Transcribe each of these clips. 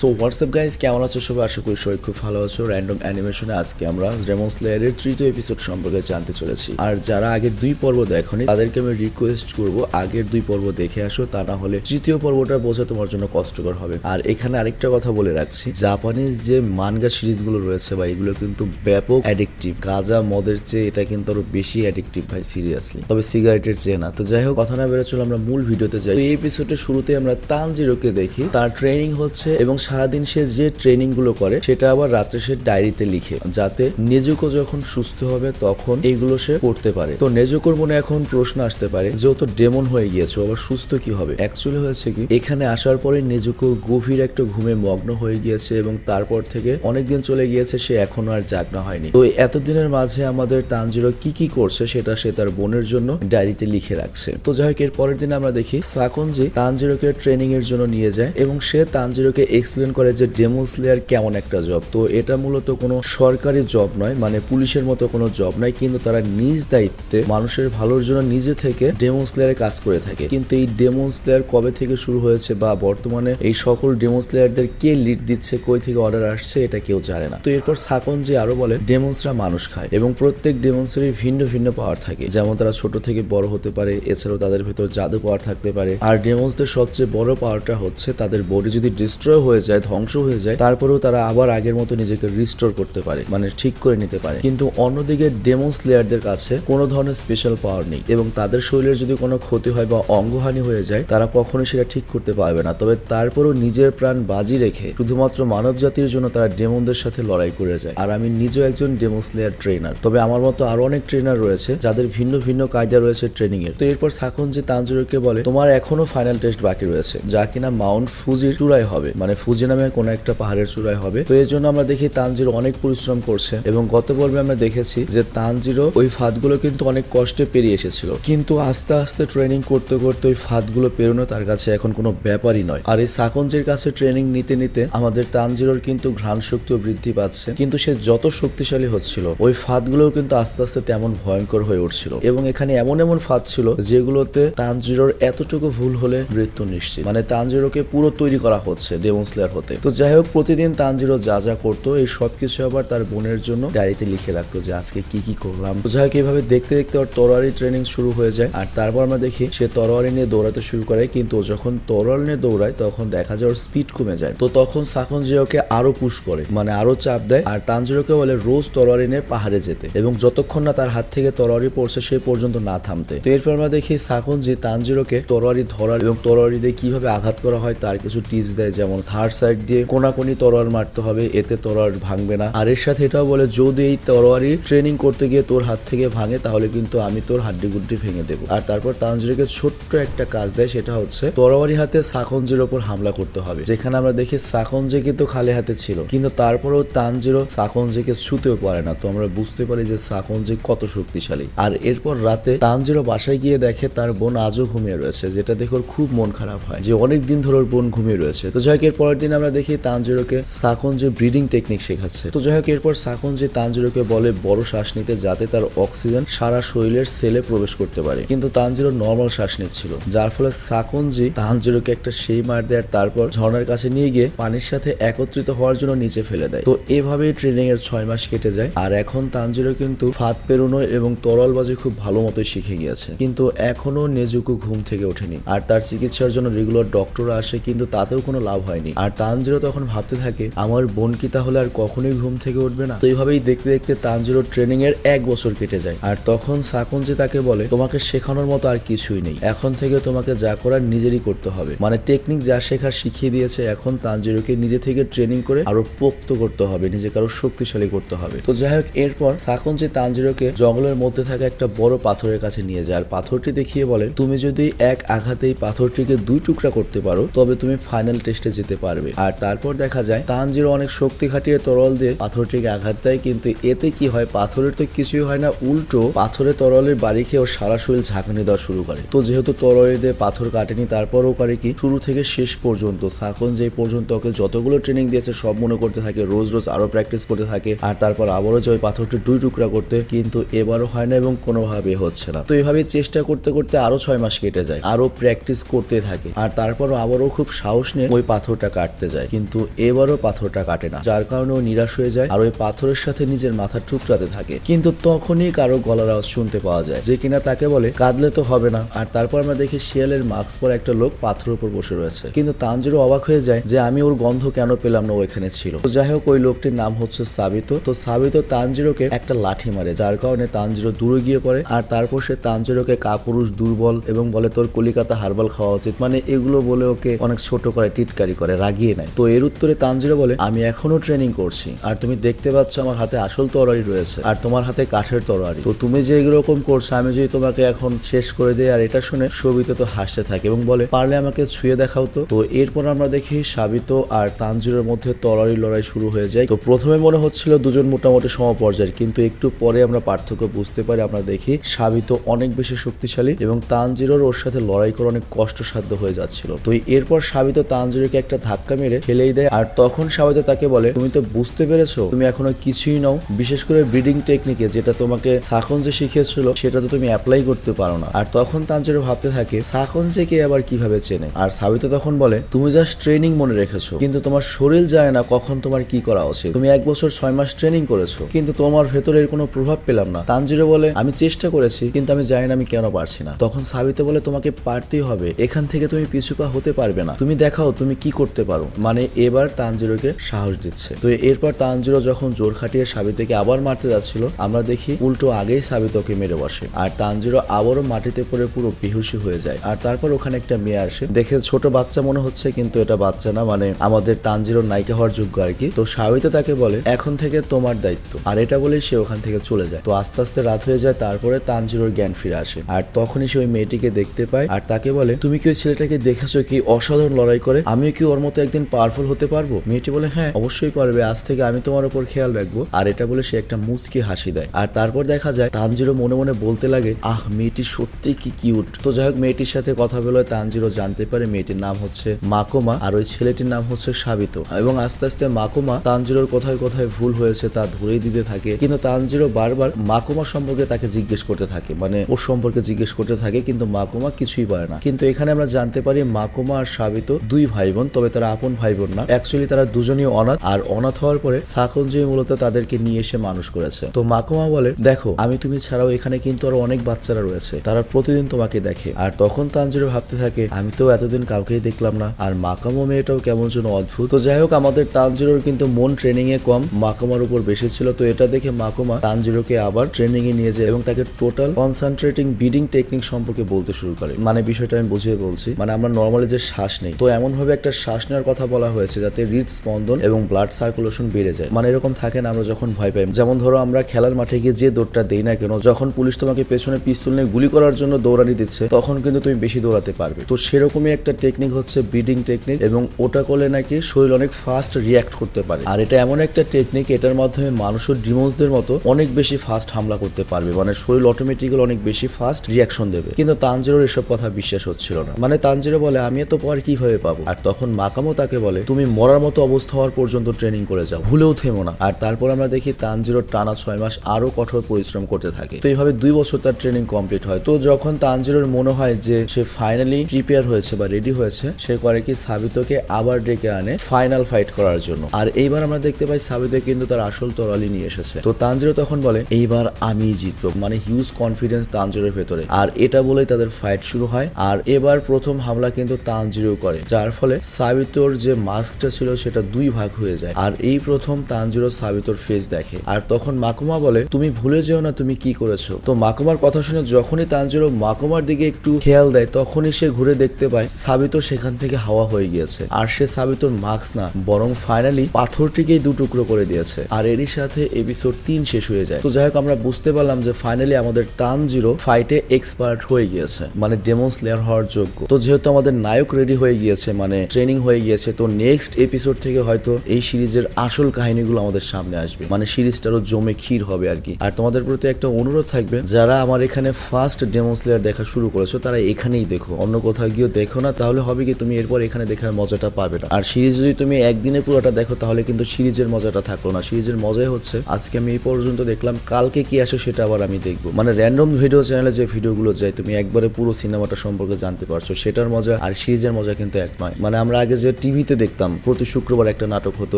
So WhatsApp guys, কেমন আছো সবাই? আশা করি সবাই খুব ভালো আছো। র্যান্ডম অ্যানিমেশনে আজকে আমরা ডেমন স্লেয়ারের তৃতীয় এপিসোড সম্পর্কে জানতে চলেছি। আর যারা আগের দুই পর্ব দেখোনি তাদেরকে আমি রিকোয়েস্ট করব আগের দুই পর্ব দেখে আসো, তা না হলে তৃতীয় পর্বটা বোঝা তোমার জন্য কষ্টকর হবে। আর এখানে আরেকটা কথা বলে রাখছি, জাপানিজ যে মানগা সিরিজগুলো রয়েছে বা এগুলো কিন্তু ব্যাপক অ্যাডিকটিভ। গাঁজা মদের চেয়ে এটা কিন্তু আরো বেশি অ্যাডিকটিভ ভাই, সিরিয়াসলি। তবে সিগারেটের চেয়ে না। তো যাই হোক, কথা না বেরো, চলো আমরা মূল ভিডিওতে যাই। এই এপিসোডের শুরুতে আমরা তানজিরোকে দেখি, তার ট্রেনিং হচ্ছে এবং সারাদিন সে যে ট্রেনিং গুলো করে সেটা আবার রাত্রে সে ডায়েরিতে লিখে, যাতে নেজুকো যখন সুস্থ হবে তখন এইগুলো সে পড়তে পারে। তো নেজুকোর মনে এখন প্রশ্ন আসতে পারে যে ও তো ডেমন হয়ে গিয়েছে, আবার সুস্থ কি হবে? অ্যাকচুয়ালি হয়েছে কি, এখানে আসার পরে নেজুকো গভীর একটা ঘুমে মগ্ন হয়ে গিয়েছে এবং তারপর থেকে অনেকদিন চলে গিয়েছে, সে এখনো আর জাগনা হয়নি। তো এতদিনের মাঝে আমাদের তানজিরো কি কি করছে সেটা সে তার বোনের জন্য ডায়েরিতে লিখে রাখছে। তো যাই হোক, এর পরের দিন আমরা দেখি সাকুনজি তানজিরোকে ট্রেনিং এর জন্য নিয়ে যায় এবং সে তানজিরোকে এক্সপ্লেন করে যে ডেমন স্লেয়ার কেমন একটা জব। তো এটা মূলত কোনো সরকারি জব নয়, মানে পুলিশের মতো কোনো জব নয়, কিন্তু তারা নিজ দায়িত্বে মানুষের ভালোর জন্য নিজে থেকে ডেমন স্লেয়ারে কাজ করে থাকে। কিন্তু এই ডেমন স্লেয়ার কবে থেকে শুরু হয়েছে বা বর্তমানে এই সকল ডেমন স্লেয়ারদের কে লিড দিচ্ছে, কই থেকে অর্ডার আসছে, এটা কেউ জানে না। তো এরপর সাকুনজি আরো বলে ডেমনসরা মানুষ খায় এবং প্রত্যেক ডেমনসেরই ভিন্ন ভিন্ন পাওয়ার থাকে, যেমন তারা ছোট থেকে বড় হতে পারে, এছাড়াও তাদের ভেতর জাদু পাওয়ার থাকতে পারে। আর ডেমনসদের সবচেয়ে বড় পাওয়ারটা হচ্ছে তাদের বডি যদি ডিস্ট্রয় হয়ে যায়, ধ্বংস হয়ে যায়, তারপরেও তারা আবার আগের মতো নিজেকে রিস্টোর করতে পারে, মানে ঠিক করে নিতে পারে। কিন্তু অন্যদিকে ডেমন স্লেয়ারদের কাছে কোনো ধরনের স্পেশাল পাওয়ার নেই এবং তাদের শরীরের যদি কোনো ক্ষতি হয় বা অঙ্গহানি হয়ে যায়, তারা কখনোই সেটা ঠিক করতে পারবে না। তবে তারপরেও নিজের প্রাণ বাজি রেখে শুধুমাত্র মানব জাতির জন্য তারা ডেমনদের সাথে লড়াই করে যায়। আর আমি নিজেও একজন ডেমন স্লেয়ার ট্রেনার, তবে আমার মতো আরো অনেক ট্রেনার রয়েছে যাদের ভিন্ন ভিন্ন কায়দা রয়েছে ট্রেনিং এর। তো এরপর সাকুনজি তানজিরোকে বলে তোমার এখনো ফাইনাল টেস্ট বাকি রয়েছে, যা কিনা মাউন্ট ফুজির চূড়ায় হবে, মানে ফুজি নামে কোনো একটা পাহাড়ের চূড়ায় হবে। তো এর জন্য আমরা দেখি তানজিরো অনেক পরিশ্রম করছে এবং গত পর্বে আমরা দেখেছি যে তানজিরো ওই ফাঁদগুলো কিন্তু অনেক কষ্টে পেরিয়ে এসেছিল, কিন্তু আস্তে আস্তে ট্রেনিং করতে করতে ওই ফাঁদগুলো পেরোনো তার কাছে এখন কোনো ব্যাপারই নয়। আর এই সাকুনজির কাছে ট্রেনিং নিতে নিতে আমাদের তানজিরোর কিন্তু ঘ্রাণ শক্তিও বৃদ্ধি পাচ্ছে, কিন্তু সে যত শক্তিশালী হচ্ছিল ওই ফাঁদগুলোও কিন্তু আস্তে আস্তে তেমন ভয়ঙ্কর হয়ে উঠছিল। এবং এখানে এমন এমন ফাঁদ ছিল যেগুলোতে তানজিরোর এতটুকু ভুল হলে মৃত্যু নিশ্চিত, মানে তানজিরোকে পুরো তৈরি করা হচ্ছে ডেমন স্লেয়ার হতে। তো যাই হোক, প্রতিদিন তানজিরো যা যা করতো এই সবকিছু আবার তার বোনের জন্য ডায়েরিতে লিখে রাখতো যে আজকে কি কি করলাম। তো যাই হোক, এইভাবে দেখতে দেখতে ওর তরোয়ারি ট্রেনিং শুরু হয়ে যায়। আর তারপর আমরা দেখি সে তরোয়ারি নিয়ে দৌড়াতে শুরু করে, কিন্তু যখন তরোয়ারি নিয়ে দৌড়ায় তখন দেখা যায় ওর স্পিড কমে যায়। তো তখন সাকুনজি ওকে আরো পুশ করে, মানে আরো চাপ দেয়, আর তানজিরোকে বলে রোজ তরোয়ারি নিয়ে পাহাড়ে যেতে এবং যতক্ষণ না তার হাত থেকে তরোয়ারি পড়ছে সেই পর্যন্ত না থামতে। তো এরপর আমরা দেখি সাকুনজি তানজিরোকে তরোয়ারি ধরার এবং তরোয়ারি দিয়ে কিভাবে আঘাত করা হয় তার কিছু টিপস দেয়, যেমন থার্ড সাইড দিয়ে কোনাকুনি তরোয়ার মারতে হবে, এতে তরোয়ার ভাঙবে না। আর এর সাথে এটাও বলে যদি এই তরোয়ারি ট্রেনিং করতে গিয়ে তোর হাত থেকে ভাঙে তাহলে কিন্তু আমি তোর হাড্ডি গুড্ডি ভেঙে দেবো। আর তারপর তানজিরোকে ছোট্ট একটা কাজ দেয়, সেটা হচ্ছে তরোয়ারি হাতে সাকুনজির ওপর হামলা করতে হবে। যেখানে আমরা দেখি সাকুনজি কিন্তু খালি হাতে ছিল, কিন্তু তারপরেও তানজিরো সাকুনজিকে ছুতেও পারে না। তো আমরা বুঝতে পারি যে সাকুনজি কত শক্তিশালী। আর এরপর রাতে তানজিরো বাসায় গিয়ে দেখে তার বোন আজও ঘুমিয়ে রয়েছে, যেটা দেখে ওর খুব মন খারাপ হয় যে অনেক দিন ধরে ওর বোন ঘুমিয়ে রয়েছে। তো যাই হোক, এর পরের দিন আমরা দেখি তানজিরোকে সাকুনজি ব্রিডিং টেকনিক শেখাচ্ছে। তো যাই হোক, এরপর সাকুনজি তানজিরোকে বলে বড় শ্বাস নিতে, যাতে তার অক্সিজেন সারা শরীরের সেলে প্রবেশ করতে পারে। কিন্তু তানজিরো নর্মাল শ্বাস নিচ্ছিল, যার ফলে সাকুনজি তানজিরোকে একটা সেই মার দেয়, আর তারপর ঝর্ণার কাছে নিয়ে গিয়ে পানির সাথে একত্রিত হওয়ার জন্য নিচে ফেলে দেয়। তো এভাবেই ট্রেনিং এর 6 মাস কেটে যায়। আর এখন তানজিরো কিন্তু ফাঁদ পেরোনো এবং তরলবাজি খুব ভালো মতোই শিখে গিয়েছে, কিন্তু এখনো নেজুকো ঘুম থেকে ওঠেনি। আর তার চিকিৎসার জন্য রেগুলার ডক্টররা আসে, কিন্তু তাতেও কোনো লাভ হয়নি। আর তানজিরো তখন ভাবতে থাকে আমার বোন কি তাহলে আর কখনোই ঘুম থেকে উঠবে না? তো এইভাবেই দেখতে দেখতে তানজিরো ট্রেনিং এর 1 বছর কেটে যায়। আর তখন সাকুনজি তাকে বলে তোমাকে শেখানোর মতো আর কিছুই নেই, এখন থেকে তোমাকে যা করার নিজেরই করতে হবে, মানে টেকনিক যা শেখার শিখিয়ে দিয়েছে, এখন তানজিরোকে নিজে থেকে ট্রেনিং করে আরো পোক্ত করতে হবে, নিজেকে আরো শক্তিশালী করতে হবে। তো যাই হোক, এরপর সাকুনজি তানজিরোকে জঙ্গলের মধ্যে থাকা একটা বড় পাথরের কাছে নিয়ে যায় আর পাথরটি দেখিয়ে বলে তুমি যদি এক আঘাতেই পাথরটিকে 2 টুকরা করতে পারো তবে তুমি ফাইনাল টেস্টে যেতে পারবে। আর তারপর দেখা যায় তানজিরো অনেক শক্তি খাটিয়ে তরল দিয়ে পাথরটিকে আঘাত দেয়, কিন্তু এতে কি হয়, পাথরের তো কিছুই হয় না, উল্টো পাথরে তরলের বাড়ি খেয়ে ওর সারা শরীর ঝাঁকানি দেওয়া শুরু করে। তো যেহেতু তরলে দিয়ে পাথর কাটেনি, তারপরও করে কি শুরু থেকে শেষ পর্যন্ত সাকুনজি এই পর্যন্ত ওকে যতগুলো ট্রেনিং দিয়েছে সব মনে করতে থাকে, রোজ রোজ আরো প্র্যাকটিস করতে থাকে। আর তারপর আবারও যে ওই পাথরটি 2 টুকরা করতে, কিন্তু এবারও হয় না এবং কোনোভাবে হচ্ছে না। তো এইভাবে চেষ্টা করতে করতে আরো 6 মাস কেটে যায়, আরো প্র্যাকটিস করতে থাকে। আর তারপর আবারও খুব সাহস নিয়ে ওই পাথরটা কাটে কাটতে যায়, কিন্তু এবারও পাথরটা কাটে না, যার কারণে ও নিরাশ হয়ে যায় আর ওই পাথরের সাথে নিজের মাথা ঠুকরাতে থাকে। কিন্তু তখনই কারো গলার আওয়াজ শুনতে পাওয়া যায়, যে কিনা তাকে বলে কাঁদলে তো হবে না। আর তারপর আমরা দেখি শিয়ালের মাস্ক পরে একটা লোক পাথরের উপর বসে রয়েছে, কিন্তু তানজিরো অবাক হয়ে যায় যে আমি ওর গন্ধ কেন পেলাম না, ও এখানে ছিল। তো যাই হোক, ওই লোকটির নাম হচ্ছে সাবিতো। তো সাবিতো তানজিরোকে একটা লাঠি মারে, যার কারণে তানজিরো দূরে গিয়ে পড়ে। আর তারপর সে তানজিরোকে কাপুরুষ, দুর্বল এবং বলে তোর কলিকাতা হারবাল খাওয়া উচিত, মানে এগুলো বলে ওকে অনেক ছোট করে, টিটকারি করে, রাগিয়ে নেয়। তো এর উত্তরে তানজিরো বলে আমি এখনো ট্রেনিং করছি, আর তুমি দেখতে পাচ্ছ আমার হাতে আসল তরবারি রয়েছে আর তোমার হাতে কাঠের তরবারি। তো তুমি যে এরকম করছো, আমি যদি তোমাকে এখন শেষ করে দিই। আর এটা শুনে সাবিতো তো হাসতে থাকে এবং বলে পারলে আমাকে ছুঁয়ে দেখাও তো। তো এরপর আমরা দেখি সাবিতো আর তানজিরোর মধ্যে তরবারি লড়াই শুরু হয়ে যায়। তো প্রথমে মনে হচ্ছিল দুজন মোটামুটি সমপর্যায়ের, কিন্তু একটু পরে আমরা পার্থক্য বুঝতে পারি। আমরা দেখি সাবিতো অনেক বেশি শক্তিশালী এবং তানজিরোর ওর সাথে লড়াই করা অনেক কষ্টসাধ্য হয়ে যাচ্ছিল। তো এরপর সাবিতো তানজিরোকে একটা ধাক্কা মেরে ফেলেই দেয়। আর তখন সাবিতো তাকে বলে তুমি তো বুঝতে পেরেছো তুমি এখনো কিছুই নাও, বিশেষ করে ব্রিডিং টেকনিকে যেটা তোমাকে সাখনজে শিখিয়েছিল সেটা তো তুমি অ্যাপ্লাই করতে পারো না। আর তখন তানজিরো ভাবতে থাকে সাখনজেকে আবার কিভাবে চেনে। আর সাবিতো তখন বলে তুমি জাস্ট ট্রেনিং মনে রেখেছো, কিন্তু তোমার শরীর জানে না কখন তোমার কি করা উচিত। তুমি 1 বছর 6 মাস ট্রেনিং করেছো, কিন্তু তোমার ভেতরে এর কোনো প্রভাব পেলাম না। তানজিরো বলে আমি চেষ্টা করেছি, কিন্তু আমি জানি না আমি কেন পারছি না। তখন সাবিতো বলে তোমাকে পারতেই হবে, এখান থেকে তুমি পিছুপা হতে পারবে না, তুমি দেখাও তুমি কি করতে পারো। মানে এবার তানজিরোকে সাহস দিচ্ছে। তো এরপর তানজিরো যখন জোর খাটিয়ে সাবিতোকে আবার মারতে যাচ্ছিল, আমরা দেখি উল্টো আগেই সাবিতোকে মেরে বসে আর তানজিরো আবারও মাটিতে পড়ে পুরো বেহুশি হয়ে যায়। আর তারপর ওখানে একটা মেয়ে আসে, দেখে ছোট বাচ্চা মনে হচ্ছে, কিন্তু এটা বাচ্চা না, মানে আমাদের তানজিরোর নায়িকা হওয়ার যোগ্য আর কি। তো সাবিতো তাকে বলে এখন থেকে তোমার দায়িত্ব, আর এটা বলেই সে ওখান থেকে চলে যায়। তো আস্তে আস্তে রাত হয়ে যায়, তারপরে তানজিরোর জ্ঞান ফিরে আসে আর তখনই সে ওই মেয়েটিকে দেখতে পায় আর তাকে বলে তুমি কি ওই ছেলেটাকে দেখেছো কি অসাধারণ লড়াই করে, আমিও কি ওর মতো একদিন পাওয়ারফুল হতে পারবো। মেয়েটি বলে হ্যাঁ অবশ্যই পারবে, আজ থেকে আমি তোমার উপর খেয়াল রাখবো। আর এটা বলে সে একটা মুচকি হাসি দেয়। আর তারপর দেখা যায় তানজিরো মনে মনে বলতে লাগে আহ মেয়েটি সত্যি কি কিউট। তো যাই হোক, মেয়েটির সাথে কথা বলে তানজিরো জানতে পারে মেয়েটির নাম হচ্ছে মাকোমা আর ওই ছেলেটির নাম হচ্ছে সাবিতো। এবং আস্তে আস্তে মাকোমা তানজিরোর কোথায় কোথায় ভুল হয়েছে তা ধরেই দিতে থাকে, কিন্তু তানজিরো বারবার মাকোমা সম্পর্কে তাকে জিজ্ঞেস করতে থাকে, মানে ওর সম্পর্কে জিজ্ঞেস করতে থাকে, কিন্তু মাকোমা কিছুই পারে না। কিন্তু এখানে আমরা জানতে পারি মাকোমা আর সাবিতো দুই ভাই বোন, তবে তারা আপন ভাই বোন না, অ্যাকচুয়ালি তারা দুজনই অনাথ। আর অনাথ হওয়ার পরে সাখনজি মূলত তাদেরকে নিয়ে এসে মানুষ করেছে। তো মাকোমা বলে দেখো আমি তুমি ছাড়াও এখানে কিন্তু আরো অনেক বাচ্চারা রয়েছে, তারা প্রতিদিন তোমাকে দেখে। আর তখন তানজিরো ভাবতে থাকে আমি তো এতদিন কাউকেই দেখলাম না, আর মাকামো মেয়েটাও কেমন যেন অদ্ভুত। তো যাই হোক, আমাদের তানজিরোর কিন্তু মন ট্রেনিং এ কম, মাকোমার উপর বেশি ছিল। তো এটা দেখে মাকোমা তানজিরোকে আবার ট্রেনিং এ নিয়ে যায় এবং তাকে টোটাল কনসেন্ট্রেটিং ব্রিডিং টেকনিক সম্পর্কে বলতে শুরু করে। মানে বিষয়টা আমি বুঝিয়ে বলছি, মানে আমরা নর্মালি যে শ্বাস নেই, তো এমন ভাবে একটা শ্বাস নেওয়ার কথা বলা হয়েছে যাতে হৃদস্পন্দন এবং ব্লাড সার্কুলেশন বেড়ে যায়। মানে এরকম থাকে না আমরা যখন ভয় পাই, যেমন ধরো আমরা খেলার মাঠে গিয়ে যে দৌড়টা দেই না কেন, যখন পুলিশ তোমাকে পেছনে পিস্তল নিয়ে গুলি করার জন্য দৌড়ানি দিচ্ছে তখন কিন্তু তুমি বেশি দৌড়াতে পারবে। তো সেরকমই একটা টেকনিক হচ্ছে ব্রিডিং টেকনিক, এবং ওটা করলে নাকি শরীর অনেক ফাস্ট রিয়াক্ট করতে পারে। আর এটা এমন একটা টেকনিক, এটার মাধ্যমে মানুষের ডিমোসদের মতো অনেক বেশি ফাস্ট হামলা করতে পারবে, মানে শরীর অটোমেটিক্যালি অনেক বেশি ফাস্ট রিয়াকশন দেবে। কিন্তু তানজিরোর এসব কথা বিশ্বাস হচ্ছিল না। মানে তানজিরো বলে আমি এত পর কিভাবে পাবো। আর তখন মাকামো তাকে বলে তুমি মরার মতো অবস্থা হওয়ার পর্যন্ত ট্রেনিং করে যাও, ভুলেও থেমো না। আর তারপর আমরা দেখি তানজিরো টানা 6 মাস আরো কঠোর পরিশ্রম করতে থাকে। তো এইভাবে 2 বছর তার ট্রেনিং কমপ্লিট হয়। তো যখন তানজিরোর মনে হয় যে সে ফাইনালি প্রিপেয়ার হয়েছে বা রেডি হয়েছে, সে করে কি সাবিতোকে আবার ডেকে আনে ফাইনাল ফাইট করার জন্য। আর এইবার আমরা দেখতে পাই সাবিতো কিন্তু তার আসল তরোয়ালি নিয়ে এসেছে। তো তানজিরো তখন বলে এইবার আমি জিতবো, মানে হিউজ কনফিডেন্স তানজিরোর ভেতরে। আর এটা বলেই তাদের ফাইট শুরু হয়। আর এবার প্রথম হামলা কিন্তু তানজিরো করে, যার ফলে সাবিতোর যে মাস্কটা ছিল সেটা 2 ভাগ হয়ে যায়। আর এই প্রথম তানজিরো সাবিতোর ফেস দেখে। আর তখন মাকুমা বলে তুমি ভুলে যেও না তুমি কি করেছো। তো মাকুমার কথা শুনে যখনই তানজিরো মাকুমার দিকে একটু খেয়াল দেয়, তখনই সে ঘুরে দেখতে পায় সাবিতো সেখান থেকে হাওয়া হয়ে গিয়েছে। আর সে সাবিতোর মাস্ক না, বরং ফাইনালি পাথরটিকেই 2 টুকরো করে দিয়েছে। আর এরই সাথে এপিসোড 3 শেষ হয়ে যায়। তো যাই হোক, আমরা বুঝতে পারলাম যে ফাইনালি আমাদের তানজিরো ফাইটে এক্সপার্ট হয়ে গিয়েছে, মানে ডেমন স্লেয়ার হওয়ার যোগ্য। তো যেহেতু আমাদের নায়ক রেডি হয়ে গিয়েছে, মানে ট্রেনিং হয়ে গিয়েছে, তো নেক্সট এপিসোড থেকে হয়তো এই সিরিজের আসল কাহিনীগুলো আমাদের সামনে আসবে, মানে সিরিজটারও জমে ক্ষীর হবে আর কি। আর তোমাদের প্রতি একটা অনুরোধ থাকবে, যারা আমার এখানে ফার্স্ট ডেমন স্লেয়ার দেখা শুরু করেছো তারা এখানেই দেখো, অন্য কোথাও গিয়ে দেখো না, তাহলে হবে কি তুমি এরপর এখানে দেখার মজাটা পাবে না। আর সিরিজ যদি তুমি একদিনে পুরোটা দেখো তাহলে কিন্তু সিরিজের মজাটা থাকলো না। সিরিজের মজাই হচ্ছে আজকে আমি এই পর্যন্ত দেখলাম, কালকে কি আসে সেটা আবার আমি দেখবো। মানে র্যান্ডম ভিডিও চ্যানেলে যে ভিডিওগুলো যায় তুমি একবারে পুরো সিনেমাটা সম্পর্কে জানতে পারছো, সেটার মজা আর সিরিজের মজা কিন্তু এক নয়। মানে আমরা আগে যে টিভিতে দেখতাম প্রতি শুক্রবার একটা নাটক হতো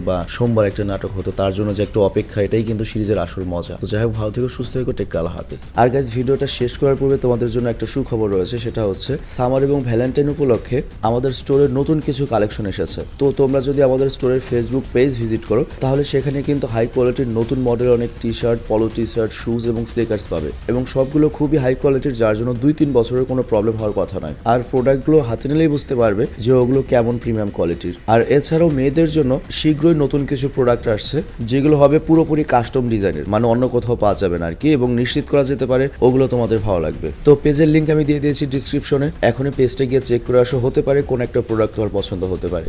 বা সোমবার একটা নাটক হতো, তার জন্য যে একটু অপেক্ষা, এটাই কিন্তু সিরিজের আসল মজা। তো যাই হোক, ভালো থেকে সুস্থ থেকে টেক আল্লাহ হাফেজ। আর গাইজ, ভিডিওটা শেষ করার পূর্বে তোমাদের জন্য একটা সুখবর রয়েছে, সেটা হচ্ছে সামার এবং ভ্যালেন্টাইন উপলক্ষে আমাদের স্টোরে নতুন কিছু কালেকশন এসেছে। তো তোমরা যদি আমাদের স্টোরের ফেসবুক পেজ ভিজিট করো তাহলে সেখানে কিন্তু হাই কোয়ালিটির নতুন মডেল অনেক টি শার্ট, পলো টি শার্ট, শুজ এবং স্নিকার্স পাবে, এবং সবগুলো খুবই হাই কোয়ালিটির, যার জন্য 2-3 বছরের কোনো প্রবলেম হওয়ার কথা নয়। আর প্রোডাক্টগুলো হাতে নিলেই বুঝতে পারবে যে ওগুলো কেমন প্রিমিয়াম কোয়ালিটির। আর এছাড়াও মেয়েদের জন্য শীঘ্রই নতুন কিছু প্রোডাক্ট আসছে, যেগুলো হবে পুরোপুরি কাস্টম ডিজাইনের, মানে অন্য কোথাও পাওয়া যাবে না আর কি, এবং নিশ্চিত করা যেতে পারে ওগুলো তোমাদের ভালো লাগবে। তো পেজের লিঙ্ক আমি দিয়ে দিয়েছি ডিসক্রিপশনে, এখনই পেজটা গিয়ে চেক করে আসো, হতে পারে কোন একটা প্রোডাক্ট তোমার পছন্দ হতে পারে।